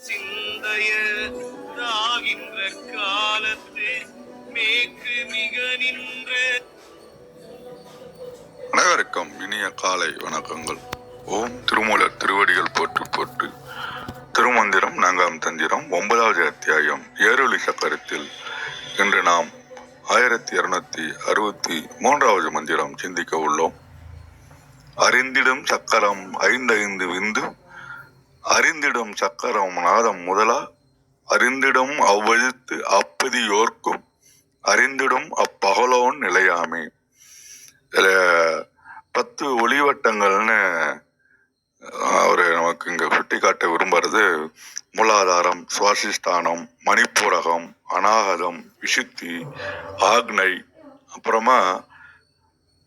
சிந்தையாகின்ற காலத்து மேற்கு மிக நின்ற. அனைவருக்கும் இனிய காலை வணக்கங்கள். ஓம் திருமூலர் திருவடிகள் போற்று போற்று. திருமந்திரம் நான்காம் தந்திரம் 9வது அத்தியாயம் ஏரொளி சக்கரத்தில் இன்று நாம் 1263வது மந்திரம் சிந்திக்க உள்ளோம். அறிந்திடும் சக்கரம் 5 விந்து, அறிந்திடும் சக்கரம் நாதம் முதலா, அறிந்திடும் அவ்வெழுத்து அப்பதியோர்க்கும், அறிந்திடும் அப்பகலோன் நிலையாமே. 10 ஒளிவட்டங்கள்னு அவரு நமக்கு இங்க சுட்டி காட்ட விரும்புறது மூலாதாரம், சுவாசிஸ்தானம், மணிப்பூரகம், அநாகதம், விசுத்தி, ஆக்னை, அப்புறமா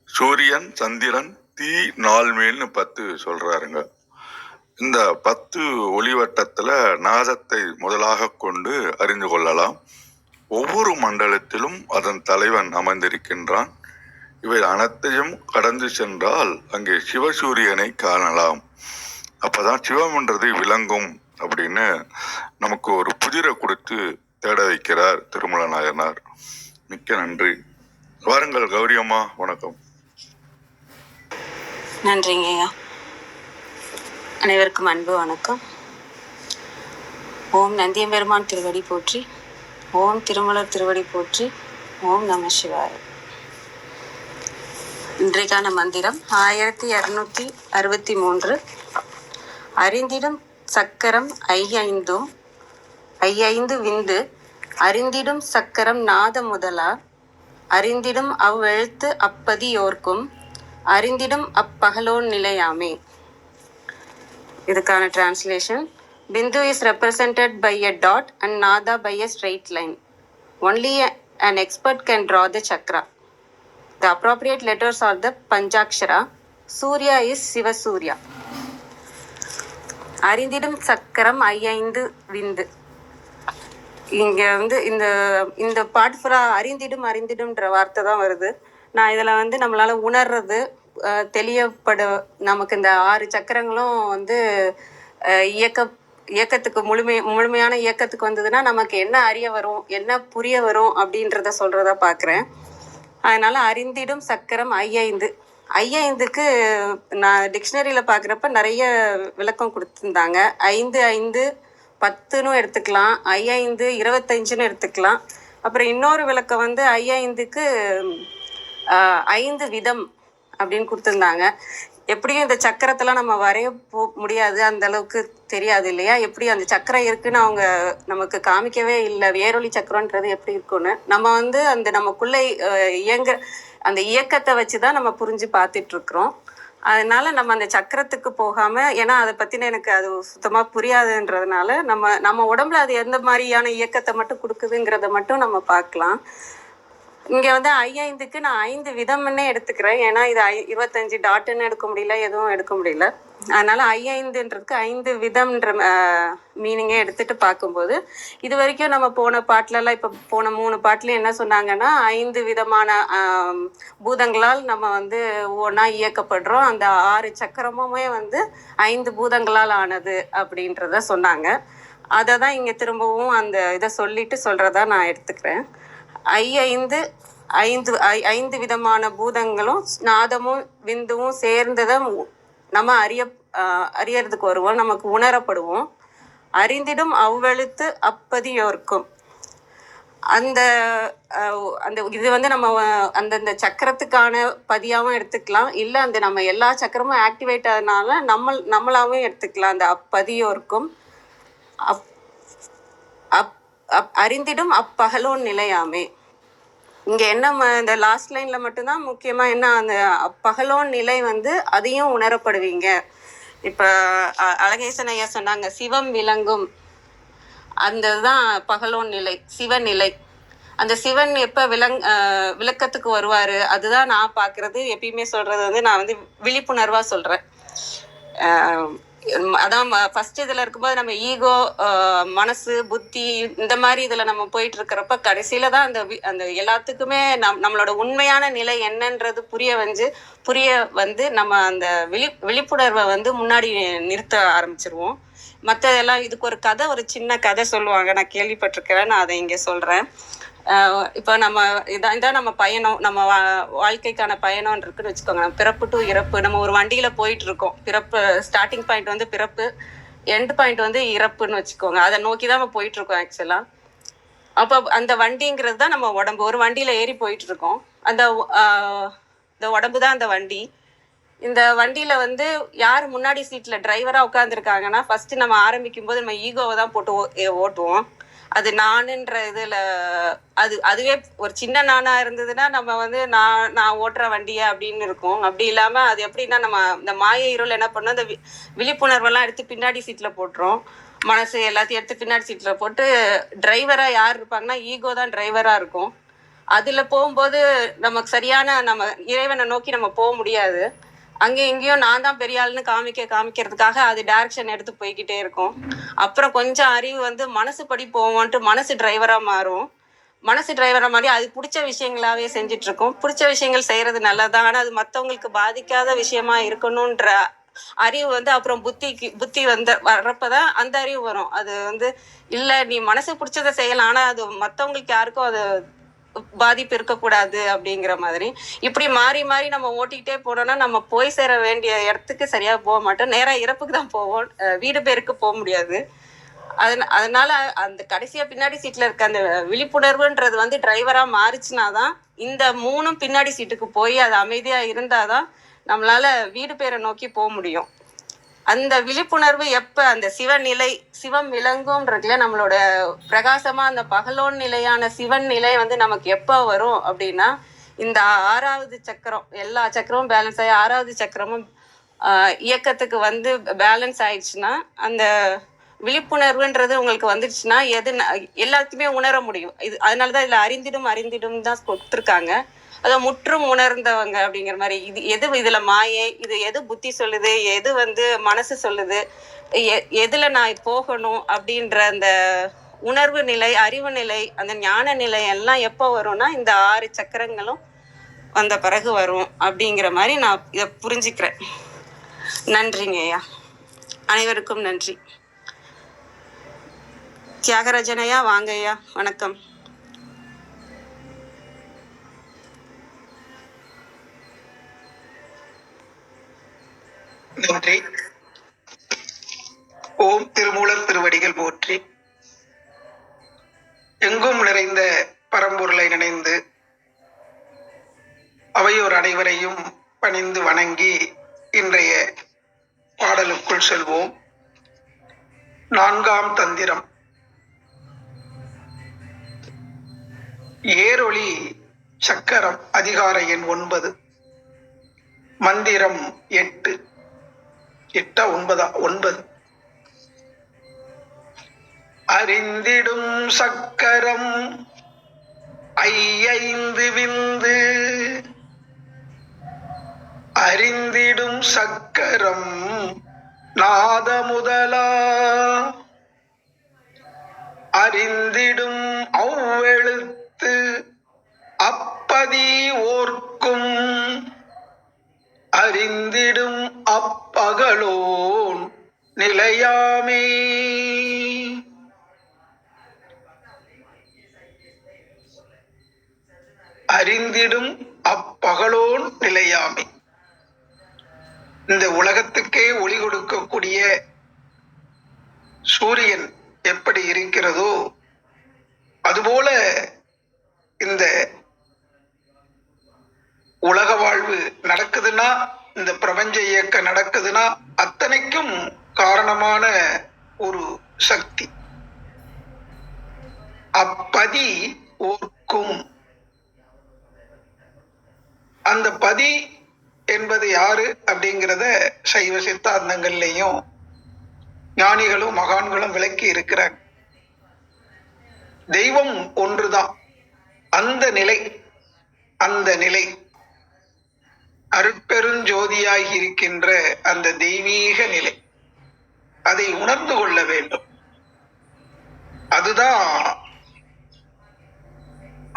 சூரியன், சந்திரன், தீ, நாள்மேல்னு 10 சொல்றாருங்க. இந்த 10 ஒளிவட்டத்துல நாதத்தை முதலாக கொண்டு அறிந்து கொள்ளலாம். ஒவ்வொரு மண்டலத்திலும் அதன் தலைவன் அமர்ந்திருக்கின்றான். இவை அனைத்தையும் கடந்து சென்றால் அங்கே சிவசூரியனை காணலாம். அப்பதான் சிவம்ன்றது விளங்கும் அப்படின்னு நமக்கு ஒரு புதிரை கொடுத்து தேட வைக்கிறார் திருமூல நாயனார். மிக்க நன்றி. வாருங்கள் கௌரியம்மா, வணக்கம். நன்றிங்க ஐயா. அனைவருக்கும் அன்பு வணக்கம். ஓம் நந்தியம்பெருமான் திருவடி போற்றி, ஓம் திருமலர் திருவடி போற்றி, ஓம் நம சிவாய. இன்றைக்கான மந்திரம் 1263. அறிந்திடும் சக்கரம் 5 விந்து, அறிந்திடும் சக்கரம் நாத முதலா, அறிந்திடும் அவ்வெழுத்து அப்பதியோர்க்கும், அறிந்திடும் அப்பகலோன் நிலையாமே. இதுக்கான translation: Bindu is represented by a dot and Nada by a straight line. Only an expert can draw the chakra. The appropriate letters are the Panchakshara. Surya is Siva Surya. அறிந்திடும் சக்கரம் 5 விந்து. இங்க இந்த பாட்டு ஃபுல்லா அறிந்திடும்ன்ற வார்த்தை தான் வருது. நான் இதில் நம்மளால உணர்றது, தெளியப்பட, நமக்கு இந்த 6 சக்கரங்களும் இயக்கத்துக்கு முழுமையான இயக்கத்துக்கு வந்ததுன்னா நமக்கு என்ன அறிய வரும், என்ன புரிய வரும் அப்படின்றத சொல்றதா பார்க்குறேன். அதனால அறிந்திடும் சக்கரம் 5க்கு நான் டிக்ஷனரியில் பார்க்குறப்ப நிறைய விளக்கம் கொடுத்துருந்தாங்க. 5 10ன்னு எடுத்துக்கலாம், 5 25ன்னு எடுத்துக்கலாம். அப்புறம் இன்னொரு விளக்கம் 5க்கு 5 விதம் அப்படின்னு கொடுத்துருந்தாங்க. எப்படியும் இந்த சக்கரத்தெல்லாம் நம்ம வரைய முடியாது, அந்த அளவுக்கு தெரியாது இல்லையா. எப்படி அந்த சக்கரம் இருக்குன்னு அவங்க நமக்கு காமிக்கவே இல்லை. வேரொளி சக்கரன்றது எப்படி இருக்குன்னு நம்ம அந்த நமக்குள்ளே அந்த இயக்கத்தை வச்சு தான் நம்ம புரிஞ்சு பார்த்துட்டு இருக்கிறோம். அதனால நம்ம அந்த சக்கரத்துக்கு போகாமல், ஏன்னா அதை பற்றின எனக்கு அது சுத்தமாக புரியாதுன்றதுனால நம்ம உடம்புல அது எந்த மாதிரியான இயக்கத்தை மட்டும் கொடுக்குதுங்கிறத மட்டும் நம்ம பார்க்கலாம். இங்கே 5க்கு நான் 5 விதம்னே எடுத்துக்கிறேன். ஏன்னா இது 25 டாட்டுன்னு எடுக்க முடியல, எதுவும் எடுக்க முடியல. அதனால 5ன்றதுக்கு 5 விதம்ன்ற மீனிங்கே எடுத்துட்டு பார்க்கும்போது, இது வரைக்கும் நம்ம போன பாட்டிலலாம், இப்போ போன 3 பாட்டிலையும் என்ன சொன்னாங்கன்னா 5 விதமான பூதங்களால் நம்ம ஒவ்வொன்றா இயக்கப்படுறோம். அந்த 6 சக்கரமுமே 5 பூதங்களால் ஆனது அப்படின்றத சொன்னாங்க. அதை தான் இங்கே திரும்பவும் அந்த இதை சொல்கிறதா நான் எடுத்துக்கிறேன். 5 விதமான பூதங்களும் நாதமும் விந்துவும் சேர்ந்ததை நம்ம அறியறதுக்கு வருவோம், நமக்கு உணரப்படுவோம். அறிந்திடும் அவ்வெழுத்து அப்பதியோர்க்கும். அந்த இது நம்ம அந்தந்த சக்கரத்துக்கான பதியாகவும் எடுத்துக்கலாம், இல்லை நம்ம எல்லா சக்கரமும் ஆக்டிவேட் ஆனதுனால நம்மளாவும் எடுத்துக்கலாம். அந்த அப்பதியோர்க்கும் அறிந்திடும் அப்பகலோன் நிலையாமே. இங்கே என்ன இந்த லாஸ்ட் லைனில் மட்டும்தான் முக்கியமாக என்ன, அந்த பகலோன் நிலை அதையும் உணரப்படுவீங்க. இப்போ அழகேசன் ஐயா சொன்னாங்க சிவம் விளங்கும், அந்த தான் பகலோன் நிலை, சிவநிலை. அந்த சிவன் எப்போ விளக்கத்துக்கு வருவார், அதுதான் நான் பார்க்குறது. எப்பயுமே சொல்கிறது நான் விழிப்புணர்வாக சொல்கிறேன். அதான் ஃபர்ஸ்ட் இதில் இருக்கும்போது நம்ம ஈகோ, மனசு, புத்தி, இந்த மாதிரி இதில் நம்ம போயிட்டு இருக்கிறப்ப கடைசியில தான் அந்த எல்லாத்துக்குமே நம்மளோட உண்மையான நிலை என்னன்றது புரிய நம்ம அந்த விழிப்புணர்வை முன்னாடி நிறுத்த ஆரம்பிச்சிருவோம். மற்றதெல்லாம் இதுக்கு ஒரு கதை, ஒரு சின்ன கதை சொல்லுவாங்க, நான் கேள்விப்பட்டிருக்கிறேன். நான் அதை இங்கே சொல்கிறேன். இப்போ நம்ம இதான் நம்ம பயணம், நம்ம வாழ்க்கைக்கான பயணம் இருக்குன்னு வச்சுக்கோங்க. நம்ம பிறப்பு டு இறப்பு, நம்ம ஒரு வண்டியில் போயிட்டு இருக்கோம். பிறப்பு ஸ்டார்டிங் பாயிண்ட் வந்து பிறப்பு, எண்ட் பாயிண்ட் வந்து இறப்புன்னு வச்சுக்கோங்க. அதை நோக்கி தான் நம்ம போயிட்டு இருக்கோம் ஆக்சுவலாக. அப்போ அந்த வண்டிங்கிறது தான் நம்ம உடம்பு. ஒரு வண்டியில் ஏறி போயிட்டு இருக்கோம். இந்த உடம்பு தான் அந்த வண்டி. இந்த வண்டியில வந்து யார் முன்னாடி சீட்ல டிரைவரா உட்காந்துருக்காங்கன்னா, ஃபர்ஸ்ட் நம்ம ஆரம்பிக்கும் போது நம்ம ஈகோவை தான் போட்டு ஓட்டுவோம். அது நானுன்ற இதுல அதுவே ஒரு சின்ன நானா இருந்ததுன்னா நம்ம வந்து நான் ஓட்டுற வண்டிய அப்படின்னு இருக்கும். அப்படி இல்லாம அது எப்படின்னா, நம்ம இந்த மாய இருள் என்ன பண்ணோம், இந்த விழிப்புணர்வெல்லாம் எடுத்து பின்னாடி சீட்ல போட்டுரும். மனசு எல்லாத்தையும் எடுத்து பின்னாடி சீட்ல போட்டு டிரைவரா யார் இருப்பாங்கன்னா, ஈகோ தான் டிரைவரா இருக்கும். அதுல போகும்போது நமக்கு சரியான நம்ம இறைவனை நோக்கி நம்ம போக முடியாது. அங்கேயும் இங்கேயும் நான் தான் பெரிய ஆளுன்னு காமிக்கிறதுக்காக அது டைரக்ஷன் எடுத்து போய்கிட்டே இருக்கும். அப்புறம் கொஞ்சம் அறிவு வந்து மனசு படி போவோன்ட்டு மனசு டிரைவரா மாறும். மனசு டிரைவரா மாறி அது பிடிச்ச விஷயங்களாவே செஞ்சுட்டு இருக்கும். பிடிச்ச விஷயங்கள் செய்யறது நல்லதான், ஆனா அது மற்றவங்களுக்கு பாதிக்காத விஷயமா இருக்கணும்ன்ற அறிவு வந்து அப்புறம் புத்தி வந்து வர்றப்பதான் அந்த அறிவு வரும். அது வந்து இல்ல, நீ மனசு பிடிச்சதை செய்யலாம், ஆனா அது மற்றவங்களுக்கு யாருக்கும் அது பாதிப்பு இருக்கக்கூடாது அப்படிங்கிற மாதிரி. இப்படி மாறி மாறி நம்ம ஓட்டிக்கிட்டே போனோம்னா நம்ம போய் சேர வேண்டிய இடத்துக்கு சரியா போக மாட்டோம். நேரா இறப்புக்கு தான் போவோம். வீடு பேருக்கு போக முடியாது. அதனால அந்த கடைசியா பின்னாடி சீட்ல இருக்க அந்த விழிப்புணர்வுன்றது வந்து டிரைவரா மாறிச்சுனாதான் இந்த மூணும் பின்னாடி சீட்டுக்கு போய் அது அமைதியா இருந்தாதான் நம்மளால வீடு பேரை நோக்கி போக முடியும். அந்த விழிப்புணர்வு எப்ப அந்த சிவநிலை, சிவம் விளங்கும்ன்றதுல நம்மளோட பிரகாசமா அந்த பகலோன் நிலையான சிவன் நிலை வந்து நமக்கு எப்ப வரும் அப்படின்னா, இந்த 6வது சக்கரம், எல்லா சக்கரமும் பேலன்ஸ் ஆகி 6வது சக்கரமும் இயக்கத்துக்கு வந்து பேலன்ஸ் ஆயிடுச்சுன்னா, அந்த விழிப்புணர்வுன்றது உங்களுக்கு வந்துடுச்சுன்னா எல்லாத்தையுமே உணர முடியும். அதனாலதான் இதுல அறிந்திடும் தான் கொடுத்துருக்காங்க. அதை முற்றும் உணர்ந்தவங்க அப்படிங்கிற மாதிரி. எது இதுல மாயை, இது எது புத்தி சொல்லுது, எது வந்து மனசு சொல்லுது, எதுல நான் போகணும் அப்படின்ற அந்த உணர்வு நிலை, அறிவு நிலை, அந்த ஞான நிலை எல்லாம் எப்போ வரும்னா இந்த 6 சக்கரங்களும் வந்த பிறகு வரும் அப்படிங்கிற மாதிரி நான் இதை புரிஞ்சுக்கிறேன். நன்றிங்க ஐயா, அனைவருக்கும் நன்றி. தியாகராஜனையா வாங்க ஐயா, வணக்கம். நன்றி. ஓம் திருமூலர் திருவடிகள் போற்றி. எங்கும் நிறைந்த பரம்பொருளை நினைந்து அவையோர் அனைவரையும் பணிந்து வணங்கி இன்றைய பாடலுக்குள் செல்வோம். 4ஆம் தந்திரம், ஏரொளி சக்கரம், அதிகார எண் 9, மந்திரம் 8. 9. அறிந்திடும் சக்கரம் ஐந்து விந்து, அறிந்திடும் சக்கரம் நாத முதலா, அறிந்திடும் அவ்வெழுத்து அப்பதி ஓர்க்கும், அறிந்திடும் அப்பகலோன் நிலையாமே. அறிந்திடும் அப்பகலோன் நிலையாமே. இந்த உலகத்துக்கே ஒளி கொடுக்கக்கூடிய சூரியன் எப்படி இருக்கிறதோ அதுபோல இந்த உலக வாழ்வு நடக்குதுன்னா, இந்த பிரபஞ்ச இயக்கம் நடக்குதுன்னா அத்தனைக்கும் காரணமான ஒரு சக்தி. அப்பதி ஓர்க்கும், அந்த பதி என்பது யாரு அப்படிங்கிறத சைவ சித்தாந்தங்கள்லையும் ஞானிகளும் மகான்களும் விளக்கி இருக்கிறாங்க. தெய்வம் ஒன்றுதான். அந்த நிலை அருட்பெருஞ்சோதியாகி இருக்கின்ற அந்த தெய்வீக நிலை, அதை உணர்ந்து கொள்ள வேண்டும். அதுதான்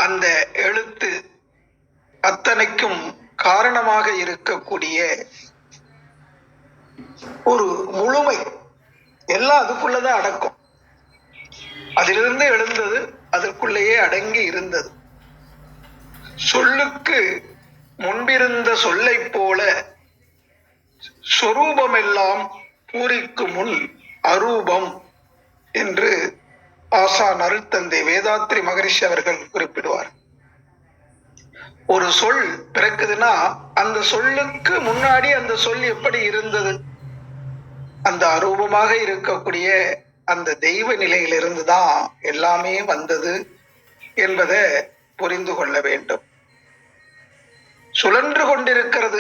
அந்த எழுத்து அத்தனைக்கும் காரணமாக இருக்கக்கூடிய ஒரு முழுமை, எல்லாம் அதுக்குள்ளதான் அடக்கம். அதிலிருந்து எழுந்தது, அதற்குள்ளேயே அடங்கி இருந்தது. சொல்லுக்கு முன்பிருந்த சொல்லை போல சொரூபமெல்லாம் பூரிக்கு முன் அரூபம் என்று ஆசான் அருட்தந்தை வேதாத்ரி மகரிஷி அவர்கள் குறிப்பிடுவார். ஒரு சொல் பிறக்குதுன்னா அந்த சொல்லுக்கு முன்னாடி அந்த சொல் எப்படி இருந்தது? அந்த அரூபமாக இருக்கக்கூடிய அந்த தெய்வ நிலையிலிருந்து தான் எல்லாமே வந்தது என்பதை புரிந்து கொள்ள வேண்டும். சுழன்று கொண்டிருக்கிறது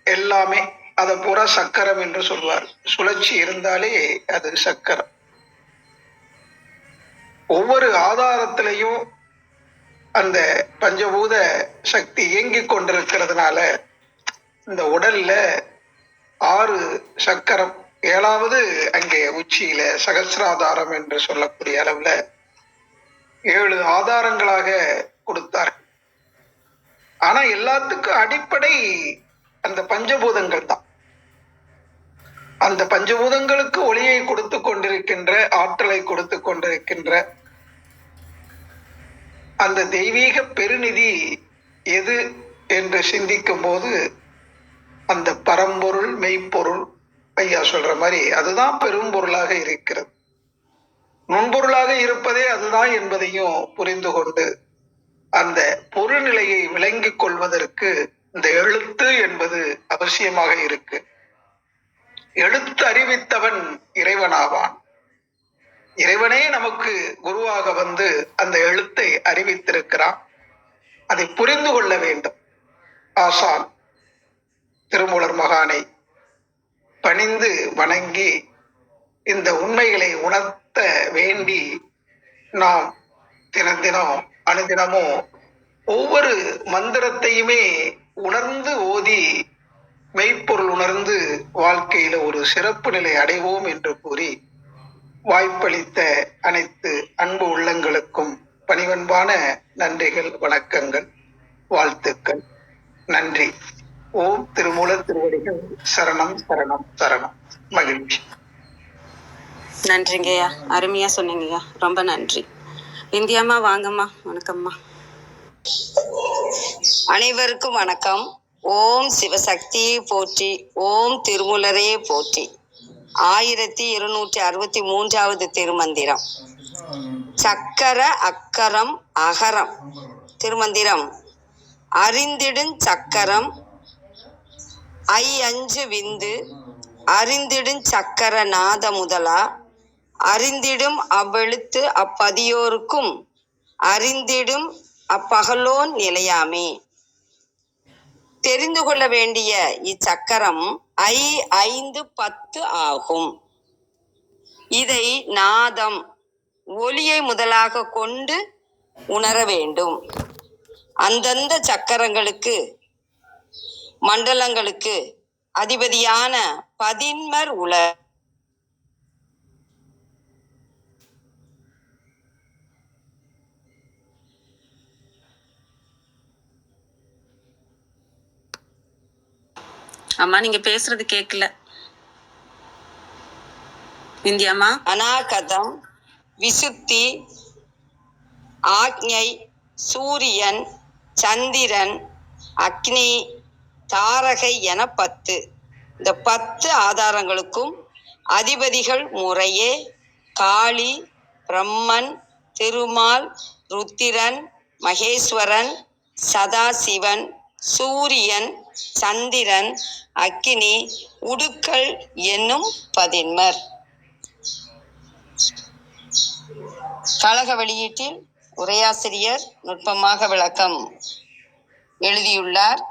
எல்லாமே, அதை பூரா சக்கரம் என்று சொல்வார். சுழற்சி இருந்தாலே அது சக்கரம். ஒவ்வொரு ஆதாரத்திலையும் அந்த பஞ்சபூத சக்தி இயங்கிக் கொண்டிருக்கிறதுனால இந்த உடல்ல 6 சக்கரம், 7வது அங்கே உச்சியில சகசிராதாரம் என்று சொல்லக்கூடிய அளவுல 7 ஆதாரங்களாக கொடுத்தார். ஆனா எல்லாத்துக்கும் அடிப்படை அந்த பஞ்சபூதங்கள் தான். அந்த பஞ்சபூதங்களுக்கு ஒளியை கொடுத்து கொண்டிருக்கின்ற, ஆற்றலை கொடுத்து கொண்டிருக்கின்ற அந்த தெய்வீக பெருநிதி எது என்று சிந்திக்கும் போது அந்த பரம்பொருள், மெய்ப்பொருள், ஐயா சொல்ற மாதிரி அதுதான் பெரும் பொருளாக இருக்கிறது. நுண்பொருளாக இருப்பதே அதுதான் என்பதையும் புரிந்து கொண்டு அந்த பொருள் நிலையை விளங்கிக் கொள்வதற்கு இந்த எழுத்து என்பது அவசியமாக இருக்கு. எழுத்து அறிவித்தவன் இறைவனாவான். இறைவனே நமக்கு குருவாக வந்து அந்த எழுத்தை அறிவித்திருக்கிறான். அதை புரிந்து கொள்ள வேண்டும். ஆசான் திருமூலர் மகானை பணிந்து வணங்கி இந்த உண்மைகளை உணர்த்த வேண்டி நாம் தினம் அனுதினமும் ஒவ்வொரு மந்திரத்தையுமே உணர்ந்து ஓதி மெய்ப்பொருள் உணர்ந்து வாழ்க்கையில ஒரு சிறப்பு நிலை அடைவோம் என்று கூறி வாய்ப்பளித்த அனைத்து அன்பு உள்ளங்களுக்கும் பணிவன்பான நன்றிகள், வணக்கங்கள், வாழ்த்துக்கள். நன்றி. ஓம் திருமூலர் திருவடிகள் சரணம் சரணம் சரணம். மகிழ்ச்சி. நன்றிங்கய்யா, அருமையா சொன்னீங்கய்யா, ரொம்ப நன்றி. இந்தியாம்மா வாங்கம்மா. வணக்கம்மா. அனைவருக்கும் வணக்கம். ஓம் சிவசக்தியை போற்றி, ஓம் திருமூலரே போற்றி. 1263வது திருமந்திரம். சக்கர அக்கரம் அகரம். திருமந்திரம். அறிந்திடுஞ் சக்கரம் ஐ5 விந்து, அறிந்திடுஞ் சக்கர நாத முதலா, அறிந்திடும் அவ்வெழுத்து அப்பதியோருக்கும், அறிந்திடும் அப்பகலோன் நிலையாமே. தெரிந்து கொள்ள வேண்டிய இச்சக்கரம் ஐ5 10 ஆகும். இதை நாதம், ஒலியை முதலாக கொண்டு உணர வேண்டும். அந்தந்த சக்கரங்களுக்கு, மண்டலங்களுக்கு அதிபதியான பதின்மர் உலர். அம்மா நீங்க பேசுறது கேட்கல. இந்தியாம்மா. அநாகதம், விசுத்தி, ஆக்ஞை, சூரியன், சந்திரன், அக்னி, தாரகை என 10. இந்த 10 ஆதாரங்களுக்கும் அதிபதிகள் முறையே காளி, பிரம்மன், திருமால், ருத்திரன், மகேஸ்வரன், சதாசிவன், சூரியன், சந்திரன், அக்கினி, உடுக்கல் என்னும் பதின்மர். கழக வெளியீட்டில் உரையாசிரியர் நுட்பமாக விளக்கம் எழுதியுள்ளார்.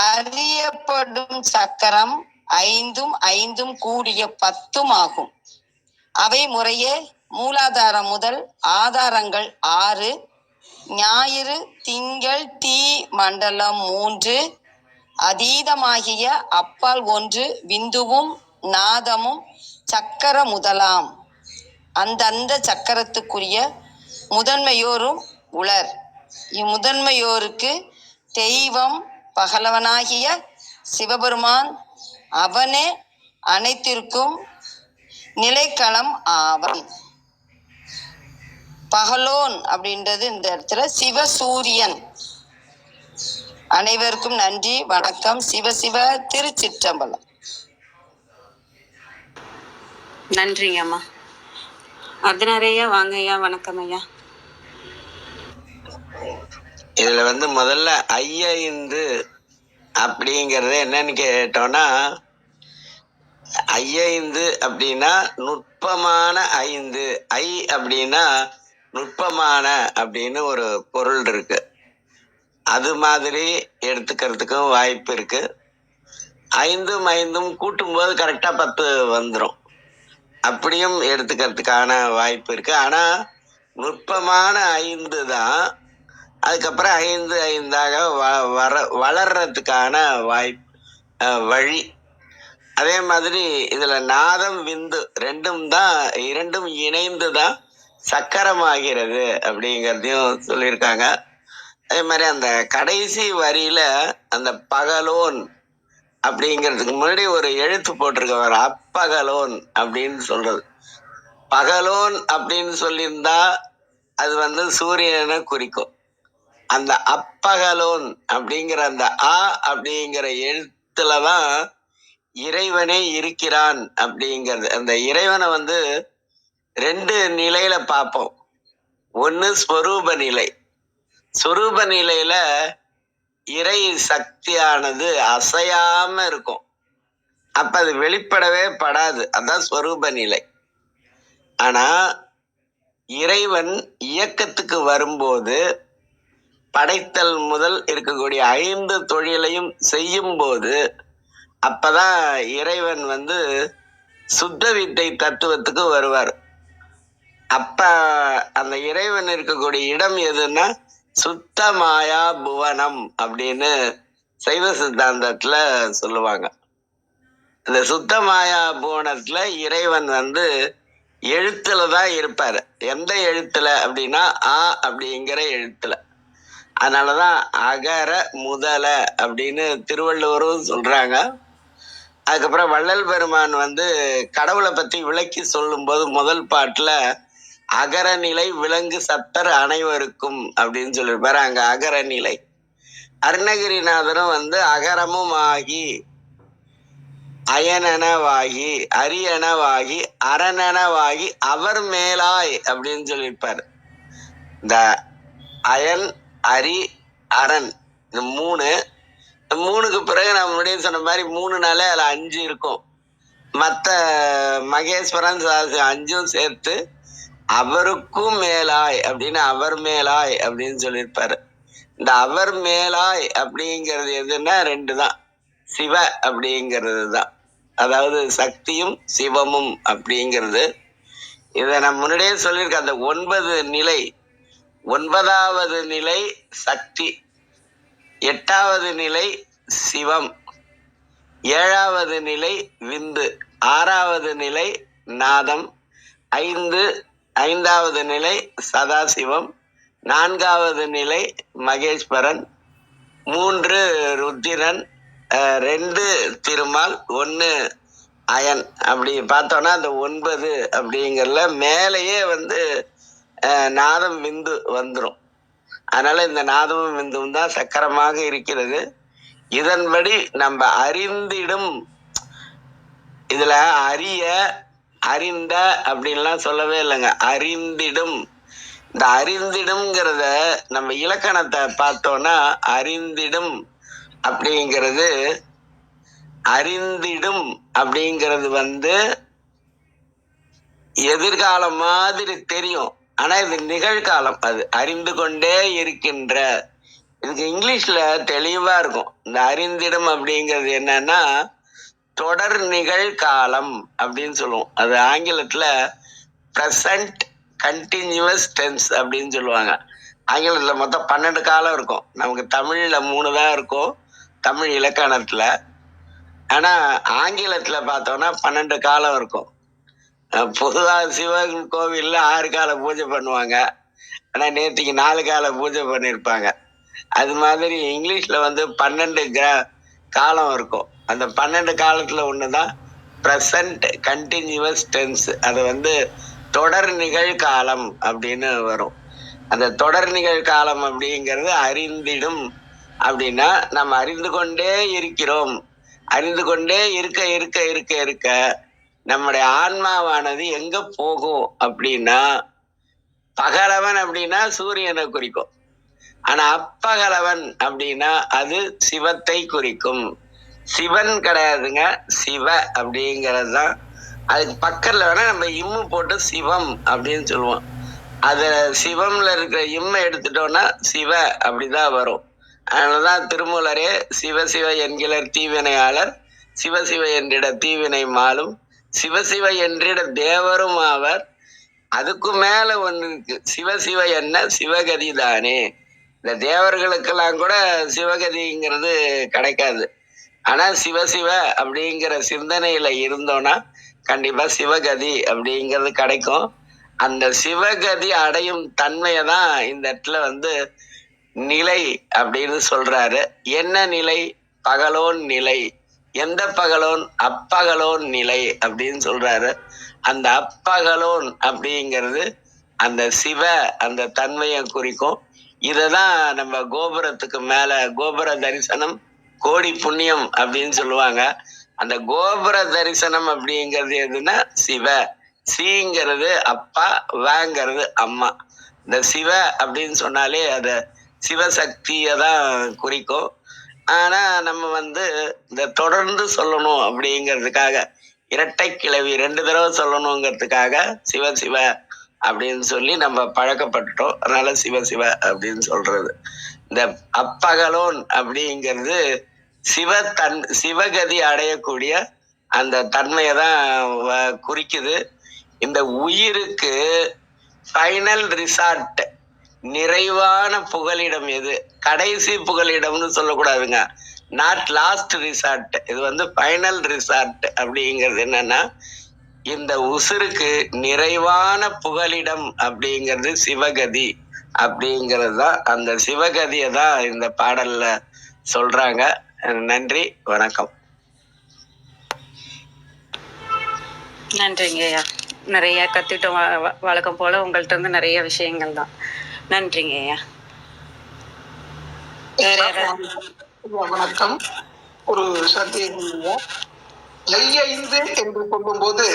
அறியப்படும் சக்கரம் 5ம் 5ம் கூடிய 10ம் ஆகும். அவை முறையே மூலாதாரம் முதல் ஆதாரங்கள் 6, ஞாயிறு, திங்கள், தீ மண்டலம் 3, அதீதமாகிய அப்பால் 1 விந்துவும் நாதமும் சக்கர முதலாம். அந்தந்த சக்கரத்துக்குரிய முதன்மையோரும் உளர். இம்முதன்மையோருக்கு தெய்வம் பகலவனாகிய சிவபெருமான், அவனே அனைத்திற்கும் நிலைக்களம் ஆவன். பகலோன் அப்படின்றது இந்த இடத்துல சிவசூரியன். அனைவருக்கும் நன்றி, வணக்கம். சிவ சிவ. திருச்சிற்றம்பலம். நன்றிங்க அம்மா. அர்த்தநாரையா வாங்க ஐயா. வணக்கம் ஐயா. இதுல முதல்ல ஐந்து அப்படிங்கறது என்னன்னு கேட்டோம்னா, ஐந்து அப்படின்னா நுட்பமான ஐந்து. அப்படின்னா நுட்பமான அப்படின்னு ஒரு பொருள் இருக்கு. அது மாதிரி எடுத்துக்கிறதுக்கும் வாய்ப்பு இருக்கு. ஐந்தும் ஐந்தும் கூட்டும்போது கரெக்டா 10 வந்துடும். அப்படியும் எடுத்துக்கிறதுக்கான வாய்ப்பு இருக்கு. ஆனா நுட்பமான 5 தான். அதுக்கப்புறம் 5 5ஆக வளர்றதுக்கான வழி. அதே மாதிரி இதுல நாதம் விந்து இரண்டும் இணைந்து தான் சக்கரமாகிறது அப்படிங்கிறதையும் சொல்லியிருக்காங்க. அதே மாதிரி அந்த கடைசி வரியில அந்த பகலோன் அப்படிங்கிறதுக்கு முன்னாடி ஒரு எழுத்து போட்டிருக்க, அப்பகலோன் அப்படின்னு சொல்றது. பகலோன் அப்படின்னு சொல்லியிருந்தா அது சூரியனை குறிக்கும். அந்த அப்பகலோன் அப்படிங்கிற அந்த அ அப்படிங்கிற எழுத்துலதான் இறைவனே இருக்கிறான் அப்படிங்கிறது. அந்த இறைவனை 2 நிலையில பார்ப்போம். ஒண்ணு ஸ்வரூப நிலை. ஸ்வரூப நிலையில இறை சக்தியானது அசையாம இருக்கும். அப்ப அது வெளிப்படவே படாது. அதான் ஸ்வரூப நிலை. ஆனா இறைவன் இயக்கத்துக்கு வரும்போது, படைத்தல் முதல் இருக்கக்கூடிய 5 தொழிலையும் செய்யும் போது, அப்பதான் இறைவன் சுத்த வித்தை தத்துவத்துக்கு வருவார். அப்ப அந்த இறைவன் இருக்கக்கூடிய இடம் எதுன்னா சுத்த மாயா புவனம் அப்படின்னு சைவ சித்தாந்தத்துல சொல்லுவாங்க. இந்த சுத்த மாயா புவனத்துல இறைவன் எழுத்துலதான் இருப்பாரு. எந்த எழுத்துல அப்படின்னா ஆ அப்படிங்கிற எழுத்துல. அதனாலதான் அகர முதல அப்படின்னு திருவள்ளுவரும் சொல்றாங்க. அதுக்கப்புறம் வள்ளல் பெருமான் கடவுளை பத்தி விளக்கி சொல்லும் போது முதல் பாட்டுல அகரநிலை விலங்கு சத்தர் அனைவருக்கும் அப்படின்னு சொல்லியிருப்பாரு. அங்க அகரநிலை. அருணகிரிநாதரும் அகரமும் ஆகி அயனனவாகி அரியனவாகி அரணனவாகி அவர் மேலாய் அப்படின்னு சொல்லியிருப்பாரு. இந்த அயன் அரி அரண் இந்த மூணுக்கு பிறகு நான் முன்னாடியே சொன்ன மாதிரி 3 நாளே அதுல 5 இருக்கும். மற்ற மகேஸ்வரன் 5ம் சேர்த்து அவருக்கும் மேலாய் அப்படின்னு அவர் மேலாய் அப்படின்னு சொல்லியிருப்பாரு. இந்த அவர் மேலாய் அப்படிங்கிறது எதுன்னா 2 தான். சிவ அப்படிங்கிறது தான். அதாவது சக்தியும் சிவமும் அப்படிங்கிறது. இதை நான் முன்னாடியே சொல்லியிருக்கேன். அந்த 9 நிலை. 9வது நிலை சக்தி, 8வது நிலை சிவம், 7வது நிலை விந்து, 6வது நிலை நாதம், 5வது நிலை சதாசிவம், 4வது நிலை மகேஸ்வரன், 3 ருத்திரன், 2 திருமால், 1 அயன். அப்படி பார்த்தோம்னா அந்த 9 அப்படிங்கிறதுல மேலேயே நாதம் விந்து வந்துடும். அதனால இந்த நாதமும் விந்துவும் தான் சக்கரமாக இருக்கிறது. இதன்படி நம்ம அறிந்திடும், இதுல அறிந்த அப்படின்லாம் சொல்லவே இல்லைங்க. அறிந்திடும். இந்த அறிந்திடும்ங்கிறத நம்ம இலக்கணத்தை பார்த்தோம்னா அறிந்திடும் அப்படிங்கிறது எதிர்காலம் மாதிரி தெரியும். ஆனா இது நிகழ்காலம். அது அறிந்து கொண்டே இருக்கின்ற. இதுக்கு இங்கிலீஷ்ல தெளிவா இருக்கும். இந்த அறிந்திடும் அப்படிங்கிறது என்னன்னா தொடர் நிகழ்காலம் அப்படின்னு சொல்லுவோம். அது ஆங்கிலத்துல பிரசன்ட் கண்டினியூஸ் டென்ஸ் அப்படின்னு சொல்லுவாங்க. ஆங்கிலத்துல மொத்தம் 12 காலம் இருக்கும். நமக்கு தமிழ்ல 3 தான் இருக்கும், தமிழ் இலக்கணத்துல. ஆனா ஆங்கிலத்துல பார்த்தோம்னா 12 காலம் இருக்கும். பொதுவா சிவன் கோவில்ல 6 கால பூஜை பண்ணுவாங்க. ஆனா நேற்றுக்கு 4 கால பூஜை பண்ணியிருப்பாங்க. அது மாதிரி இங்கிலீஷ்ல 12 காலம் இருக்கும். அந்த 12 காலத்துல ஒண்ணுதான் ப்ரெசன்ட் கண்டினியூவஸ் டென்ஸ். அது வந்து தொடர் நிகழ்காலம் அப்படின்னு வரும். அந்த தொடர் நிகழ்காலம் அப்படிங்கிறது அறிந்திடும் அப்படின்னா நம்ம அறிந்து கொண்டே இருக்கிறோம். அறிந்து கொண்டே இருக்க இருக்க இருக்க இருக்க நம்முடைய ஆன்மாவானது எங்க போகும் அப்படின்னா, பகலவன் அப்படின்னா சூரியனை குறிக்கும். ஆனா அப்பகலவன் அப்படின்னா அது சிவத்தை குறிக்கும். சிவன் கிடையாதுங்க, சிவ அப்படிங்கிறது தான். அதுக்கு பக்கத்துல வேணா நம்ம இம்மு போட்டு சிவம் அப்படின்னு சொல்லுவோம். அத சிவம்ல இருக்கிற இம்மை எடுத்துட்டோம்னா சிவ அப்படிதான் வரும். அதனாலதான் திருமூலரே சிவ சிவ என்கிற தீவினையாளர், சிவ சிவ என்றிட தீவினை மாலும், சிவ சிவ என்றிட தேவரும் ஆவர். அதுக்கு மேல ஒண்ணு இருக்கு, சிவ சிவ என்ன சிவகதி தானே. இந்த தேவர்களுக்கெல்லாம் கூட சிவகதிங்கிறது கிடைக்காது. ஆனா சிவ சிவ அப்படிங்கிற சிந்தனையில இருந்தோம்னா கண்டிப்பா சிவகதி அப்படிங்கிறது கிடைக்கும். அந்த சிவகதி அடையும் தன்மையை தான் இந்த இடத்துல வந்து நிலை அப்படின்னு சொல்றாரு. என்ன நிலை? பகலோன் நிலை. எந்த பகலோன்? அப்பகலோன் நிலை அப்படின்னு சொல்றாரு. அந்த அப்பகலோன் அப்படிங்கிறது அந்த சிவ அந்த தன்மையை குறிக்கும். இததான் நம்ம கோபுரத்துக்கு மேல கோபுர தரிசனம் கோடி புண்ணியம் அப்படின்னு சொல்லுவாங்க. அந்த கோபுர தரிசனம் அப்படிங்கிறது எதுன்னா சிவ. சீங்கிறது அப்பா, வேங்கிறது அம்மா. இந்த சிவ அப்படின்னு சொன்னாலே அத சிவசக்தியை தான் குறிக்கும். ஆனா நம்ம வந்து இந்த தொடர்ந்து சொல்லணும் அப்படிங்கிறதுக்காக இரட்டை கிளவி 2 தடவை சொல்லணுங்கிறதுக்காக சிவ சிவ அப்படின்னு சொல்லி நம்ம பழக்கப்பட்டுட்டோம். அதனால சிவ சிவ அப்படின்னு சொல்றது. இந்த அப்பகலோன் அப்படிங்கிறது சிவகதி அடையக்கூடிய அந்த தன்மையை தான் குறிக்குது. இந்த உயிருக்கு ஃபைனல் ரிசார்ட், நிறைவான புகலிடம் எது? கடைசி புகலிடம்னு சொல்லக்கூடாதுங்க, நாட் லாஸ்ட் ரிசார்ட். இது வந்து ஃபைனல் ரிசார்ட் அப்படிங்கிறது என்னன்னா, இந்த உசுருக்கு நிறைவான புகலிடம் அப்படிங்கிறது சிவகதி அப்படிங்கிறது தான். அந்த சிவகதியை தான் இந்த பாடல்ல சொல்றாங்க. நன்றி, வணக்கம். நன்றிங்க ஐயா. நிறைய கத்துட்டோம். வழக்கம் போல உங்கள்ட்ட இருந்து நிறைய விஷயங்கள் தான். நன்றிங்க ஐயா. வேற யாராவது? வணக்கம். ஒரு சந்தேகம். 5 என்று சொல்லும்போது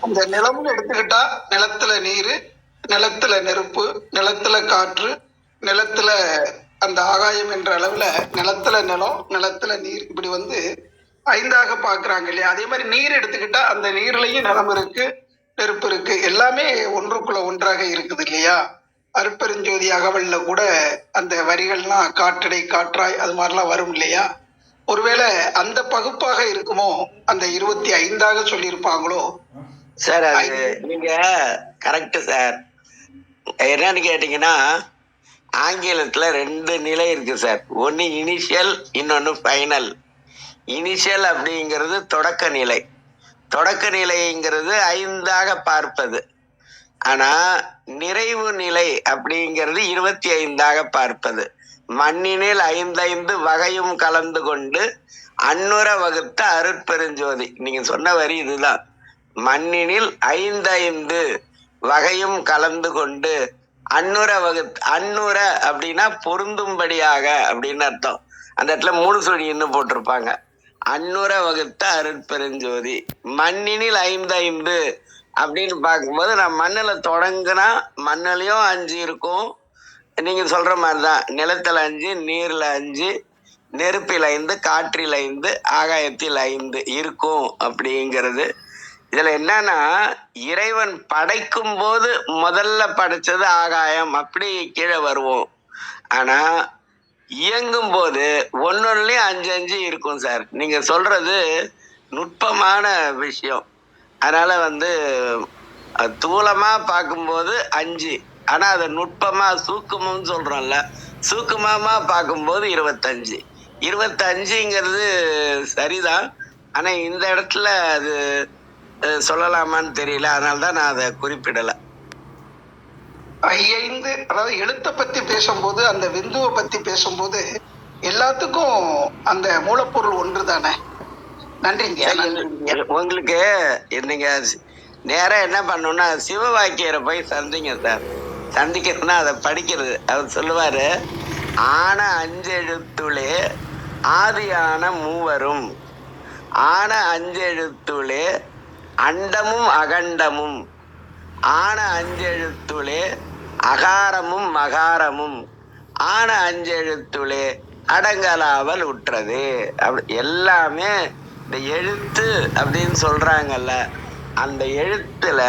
அந்த நிலம்னு எடுத்துக்கிட்டா நிலத்துல நீர், நிலத்துல நெருப்பு, நிலத்துல காற்று, நிலத்துல அந்த ஆகாயம் என்ற அளவுல நிலத்துல நிலம், நிலத்துல நீர், இப்படி வந்து 5ஆக பாக்குறாங்க இல்லையா? அதே மாதிரி நீர் எடுத்துக்கிட்டா அந்த நீர்லயும் நிலம் இருக்கு, நெருப்பு இருக்கு, எல்லாமே ஒன்றுக்குள்ள ஒன்றாக இருக்குது இல்லையா? அருட்பெருஞ்சோதி அகவல்ல கூட அந்த வரிகள்லாம் காற்றடை காற்றாய் அது மாதிரிலாம் வரும் இல்லையா? ஒருவேளை அந்த பகுப்பாக இருக்குமோ, அந்த 25ஆக சொல்லியிருப்பாங்களோ? சார் அது நீங்க கரெக்ட் சார். என்னன்னு கேட்டீங்கன்னா, ஆங்கிலத்துல 2 நிலை இருக்கு சார். ஒன்னு இனிஷியல், இன்னொன்னு ஃபைனல். இனிஷியல் அப்படிங்கிறது தொடக்க நிலை. தொடக்க நிலைங்கிறது 5ஆக பார்ப்பது. ஆனா நிறைவு நிலை அப்படிங்கிறது 25ஆக பார்ப்பது. மண்ணினில் 5 வகையும் கலந்து கொண்டு அன்னுர வகுத்த அருட்பெருஞ்சோதி. நீங்க சொன்ன வரி இதுதான். மண்ணினில் 5 வகையும் கலந்து கொண்டு அன்னுர அன்னுர அப்படின்னா பொருந்தும்படியாக அப்படின்னு அர்த்தம். அந்த இடத்துல 3 சொல்லி இன்னும் போட்டிருப்பாங்க. அன்னுர வகுத்த அருட்பெருஞ்சோதி. மண்ணினில் 5 அப்படின்னு பார்க்கும்போது நான் மண்ணுல தொடங்குனா மண்ணுலயும் 5 இருக்கும். நீங்க சொல்ற மாதிரிதான், நிலத்துல 5, நீர்ல 5, நெருப்பில் 5, காற்றில் 5, ஆகாயத்தில் 5 இருக்கும் அப்படிங்கிறது. இதுல என்னன்னா, இறைவன் படைக்கும் போது முதல்ல படைச்சது ஆகாயம், அப்படி கீழே வருவோம். ஆனா இயங்கும் போது ஒன்னொன்னுலயும் 5 இருக்கும் சார். நீங்க சொல்றது நுட்பமான விஷயம். அதனால வந்து தூளமா பார்க்கும்போது 5, ஆனா அதை நுட்பமா சூக்குமம்னு சொல்றோம்ல, சூக்குமமா பார்க்கும்போது 25. 25ங்கிறது சரிதான். ஆனா இந்த இடத்துல அது சொல்லலாமான்னு தெரியல. அதனாலதான் நான் அதை குறிப்பிடல. 5 அதாவது எழுத்தை பத்தி பேசும்போது, அந்த விந்துவை பத்தி பேசும்போது எல்லாத்துக்கும் அந்த மூலப்பொருள் ஒன்று தானே? நன்றிங்க நன்றிங்க. உங்களுக்கு நீங்க நேரா என்ன பண்ணணும்னா சிவ வாக்கியரை போய் சந்திங்க சார். சந்திக்கிறதுனா அதை படிக்கிறது. அவர் சொல்லுவாரு, ஆன அஞ்செழுத்துளே ஆதியான மூவரும், ஆன அஞ்செழுத்துளே அண்டமும் அகண்டமும், ஆன அஞ்செழுத்துளே அகாரமும் மகாரமும், ஆன அஞ்செழுத்துளே அடங்கலாவல் உற்றது. அப்படி எல்லாமே இந்த எழுத்து அப்படின்னு சொல்றாங்கல்ல, அந்த எழுத்துல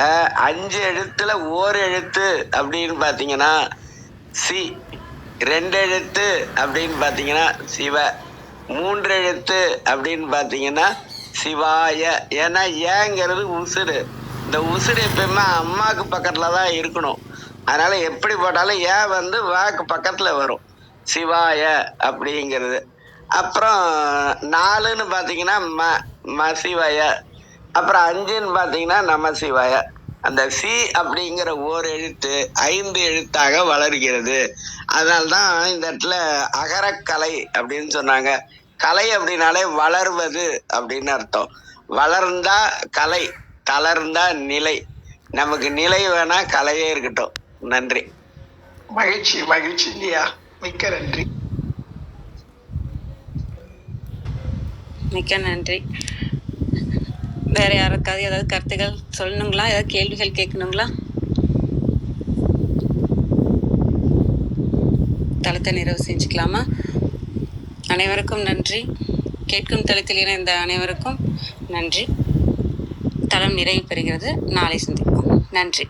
5 எழுத்துல ஓர் எழுத்து அப்படின்னு பாத்தீங்கன்னா சி, 2 எழுத்து அப்படின்னு பாத்தீங்கன்னா சிவ, 3 எழுத்து அப்படின்னு பாத்தீங்கன்னா சிவாய. ஏன்னா ஏங்கிறது உசுறு. இந்த உசுறு எப்பயுமே அம்மாவுக்கு பக்கத்துல தான் இருக்கணும். அதனால எப்படி போட்டாலும் ஏன் வந்து வாக்கு பக்கத்துல வரும், சிவாய அப்படிங்கிறது. அப்புறம் 4ன்னு பாத்தீங்கன்னா மசிவாய, அப்புறம் 5ன்னு பாத்தீங்கன்னா நமசிவாய. அந்த சி அப்படிங்கிற ஓர் எழுத்து 5 எழுத்தாக வளர்கிறது. அதனால்தான் இந்த இடத்துல அகரக்கலை அப்படின்னு சொன்னாங்க. கலை அப்படின்னாலே வளர்வது அப்படின்னு அர்த்தம். வளர்ந்தா கலை, தளர்ந்தா நிலை. நமக்கு நிலை வேணா கலையே இருக்கட்டும். நன்றி. மகிழ்ச்சி மகிழ்ச்சி இல்லையா, மிக்க நன்றி. மிக்க நன்றி. வேற யாருக்காவது ஏதாவது கருத்துகள் சொல்லணுங்களா? ஏதாவது கேள்விகள் கேட்கணுங்களா? தளத்தை நிறைவு செஞ்சுக்கலாமா? அனைவருக்கும் நன்றி. கேட்கும் தளத்தில் இணைந்த அனைவருக்கும் நன்றி. தளம் நிறைவு பெறுகிறது. நாளை சந்திப்போம். நன்றி.